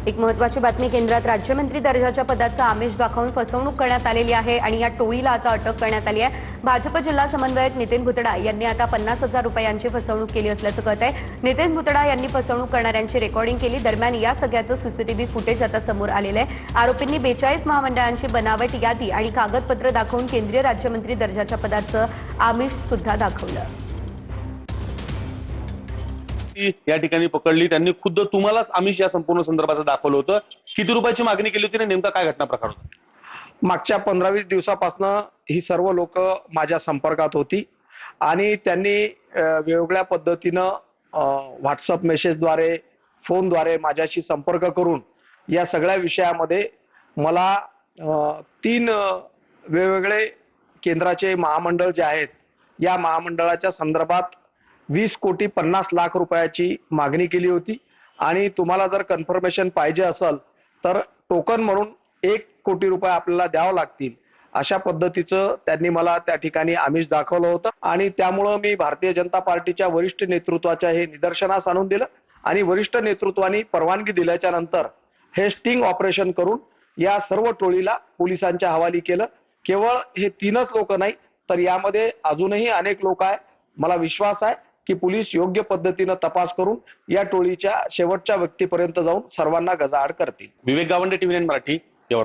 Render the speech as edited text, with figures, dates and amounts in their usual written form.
एक महत्त्वाची बातमी केंद्रात राज्यमंत्री दर्जाच्या पदाचं आमिष दाखवून फसवणूक करण्यात आलेली आहे आणि या टोळीला आता अटक करण्यात आली आहे। भाजप जिल्हा समन्वयक नितीन भुतडा यांनी आता 50,000 रुपयांची फसवणूक केली असल्याचं कळत आहे। नितीन भुतडा यांनी फसवणूक करणाऱ्यांची रेकॉर्डिंग केली। दरम्यान या सगळ्याचं सीसीटीव्ही फुटेज आता समोर आलेलं आहे। आरोपींनी 42 महामंडळांची बनावट यादी आणि कागदपत्र दाखवून केंद्रीय राज्यमंत्री दर्जाच्या पदाचं आमिष सुद्धा दाखवलं। या ठिकाणी पकडली, त्यांनी खुद्द तुम्हालाच आमिष या संपूर्ण संदर्भाचं दाखवलं होतं। किती रुपयाची मागणी केली होती आणि नेमका काय घटना प्रकार होता? मागच्या 15-20 दिवसापासून ही सर्व लोक माझ्या संपर्कात होती आणि त्यांनी वेगवेगळ्या पद्धतीनं व्हॉट्सअप मेसेजद्वारे, फोनद्वारे माझ्याशी संपर्क करून या सगळ्या विषयामध्ये मला 3 वेगवेगळे केंद्राचे महामंडळ जे आहेत या महामंडळाच्या संदर्भात 20,50,00,000 रुपयाची मागणी केली होती आणि तुम्हाला जर कन्फर्मेशन पाहिजे असेल तर टोकन म्हणून 1 कोटी रुपये आपल्याला द्यावं लागतील अशा पद्धतीचं त्यांनी मला त्या ठिकाणी आमिष दाखवलं होतं आणि त्यामुळं मी भारतीय जनता पार्टीच्या वरिष्ठ नेतृत्वाच्या हे निदर्शनास आणून दिलं आणि वरिष्ठ नेतृत्वाने परवानगी दिल्याच्या नंतर हे स्टिंग ऑपरेशन करून या सर्व टोळीला पोलिसांच्या हवाली केलं। केवळ हे 3च लोक नाही तर यामध्ये अजूनही अनेक लोक आहेत। मला विश्वास आहे की पोलीस योग्य पद्धतीनं तपास करून या टोळीच्या शेवटच्या व्यक्तीपर्यंत जाऊन सर्वांना गजाआड करतील। विवेक गावंडे, TV9 मराठी, यवतमाळ।